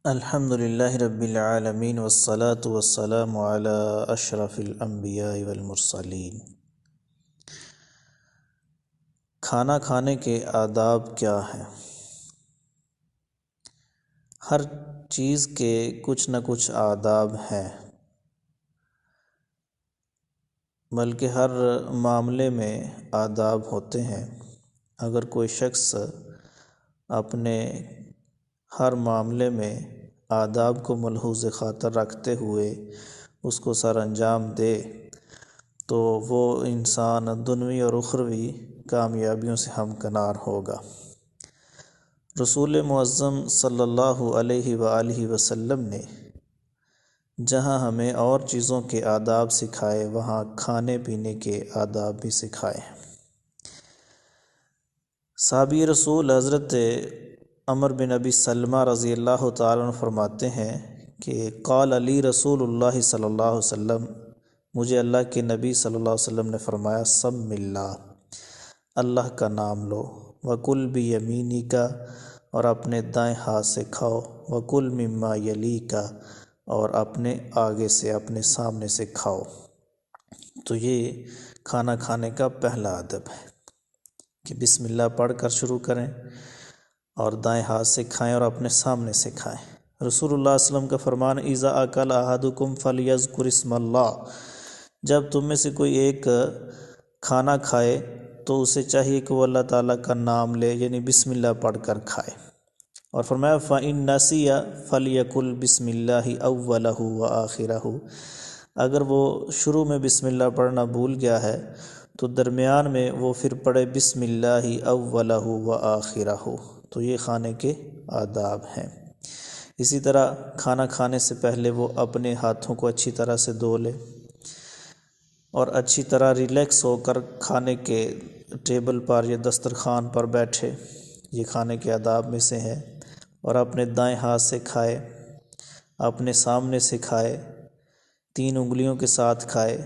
الحمد للہ رب العالمین والصلاة والسلام علی اشرف الانبیاء والمرسلین۔ کھانا کھانے کے آداب کیا ہیں؟ ہر چیز کے کچھ نہ کچھ آداب ہیں، بلکہ ہر معاملے میں آداب ہوتے ہیں۔ اگر کوئی شخص اپنے ہر معاملے میں آداب کو ملحوظ خاطر رکھتے ہوئے اس کو سر انجام دے تو وہ انسان دنیوی اور اخروی کامیابیوں سے ہمکنار ہوگا۔ رسول معظم صلی اللہ علیہ وآلہ وسلم نے جہاں ہمیں اور چیزوں کے آداب سکھائے وہاں کھانے پینے کے آداب بھی سکھائے۔ صحابی رسول حضرت عمر بن ابی سلمہ رضی اللہ تعالیٰ عنہ فرماتے ہیں کہ قال علی رسول اللہ صلی اللہ علیہ وسلم، مجھے اللہ کے نبی صلی اللہ علیہ وسلم نے فرمایا، سم اللہ، اللہ کا نام لو، وکل بیمینک، اور اپنے دائیں ہاتھ سے کھاؤ، وکل مما یلیک، اور اپنے آگے سے اپنے سامنے سے کھاؤ۔ تو یہ کھانا کھانے کا پہلا ادب ہے کہ بسم اللہ پڑھ کر شروع کریں اور دائیں ہاتھ سے کھائیں اور اپنے سامنے سے کھائیں۔ رسول اللہ صلی اللہ علیہ وسلم کا فرمان، اذا اکل احدکم فلیذکر اسم اللہ، جب تم میں سے کوئی ایک کھانا کھائے تو اسے چاہیے کہ وہ اللہ تعالیٰ کا نام لے، یعنی بسم اللہ پڑھ کر کھائے۔ اور فرمایا فَإِن نَسِيَ فَلْيَقُلْ بِسْمِ اللَّهِ أَوَّلَهُ وَآخِرَهُ، اگر وہ شروع میں بسم اللہ پڑھنا بھول گیا ہے تو درمیان میں وہ پھر پڑھے بسم اللہ اولہ وآخرہ۔ تو یہ کھانے کے آداب ہیں۔ اسی طرح کھانا کھانے سے پہلے وہ اپنے ہاتھوں کو اچھی طرح سے دھو لے اور اچھی طرح ریلیکس ہو کر کھانے کے ٹیبل پر یا دسترخوان پر بیٹھے، یہ کھانے کے آداب میں سے ہے۔ اور اپنے دائیں ہاتھ سے کھائے، اپنے سامنے سے کھائے، 3 انگلیوں کے ساتھ کھائے،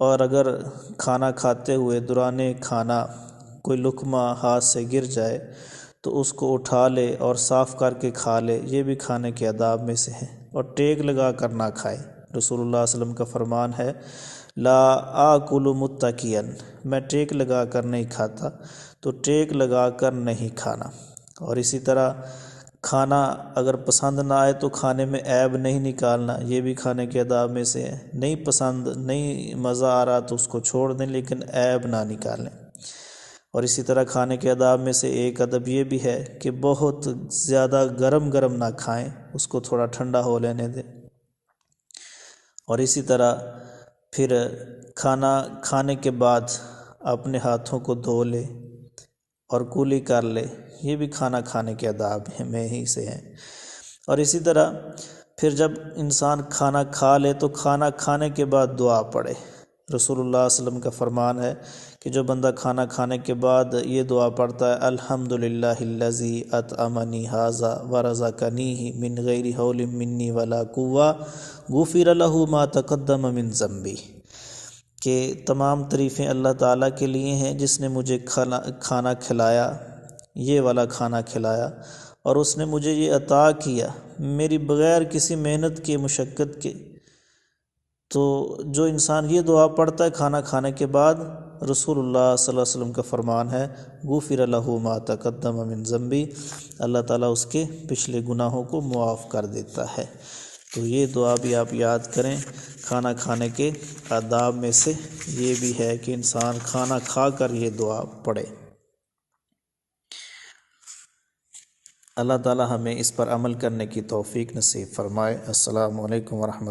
اور اگر کھانا کھاتے ہوئے دوران کھانا کوئی لقمہ ہاتھ سے گر جائے تو اس کو اٹھا لے اور صاف کر کے کھا لے، یہ بھی کھانے کے آداب میں سے ہے۔ اور ٹیک لگا کر نہ کھائے، رسول اللہ صلی اللہ علیہ وسلم کا فرمان ہے، لا آکل متکئا، میں ٹیک لگا کر نہیں کھاتا، تو ٹیک لگا کر نہیں کھانا۔ اور اسی طرح کھانا اگر پسند نہ آئے تو کھانے میں عیب نہیں نکالنا، یہ بھی کھانے کے آداب میں سے ہے۔ نہیں پسند، نہیں مزہ آ رہا تو اس کو چھوڑ دیں، لیکن عیب نہ نکالیں۔ اور اسی طرح کھانے کے آداب میں سے ایک ادب یہ بھی ہے کہ بہت زیادہ گرم نہ کھائیں، اس کو تھوڑا ٹھنڈا ہو لینے دیں۔ اور اسی طرح پھر کھانا کھانے کے بعد اپنے ہاتھوں کو دھو لے اور کولی کر لے، یہ بھی کھانا کھانے کے آداب میں ہی سے ہیں۔ اور اسی طرح پھر جب انسان کھانا کھا لے تو کھانا کھانے کے بعد دعا پڑھے۔ رسول اللہ صلی اللہ علیہ وسلم کا فرمان ہے کہ جو بندہ کھانا کھانے کے بعد یہ دعا پڑھتا ہے، الحمدللہ الذی اطعمنی ھذا ورزقنیہ من غیر حول منی ولا قوہ غفر لہ ما تقدم من ذنبی، کہ تمام تعریفیں اللہ تعالیٰ کے لیے ہیں جس نے مجھے کھانا کھلایا، یہ والا کھانا کھلایا، اور اس نے مجھے یہ عطا کیا میری بغیر کسی محنت کے، مشقت کے۔ تو جو انسان یہ دعا پڑھتا ہے کھانا کھانے کے بعد، رسول اللہ صلی اللہ علیہ وسلم کا فرمان ہے، غفر لہ ما تقدم من ذنبی، اللہ تعالیٰ اس کے پچھلے گناہوں کو معاف کر دیتا ہے۔ تو یہ دعا بھی آپ یاد کریں۔ کھانا کھانے کے آداب میں سے یہ بھی ہے کہ انسان کھانا کھا کر یہ دعا پڑھے۔ اللہ تعالیٰ ہمیں اس پر عمل کرنے کی توفیق نصیب فرمائے۔ السلام علیکم ورحمۃ اللہ۔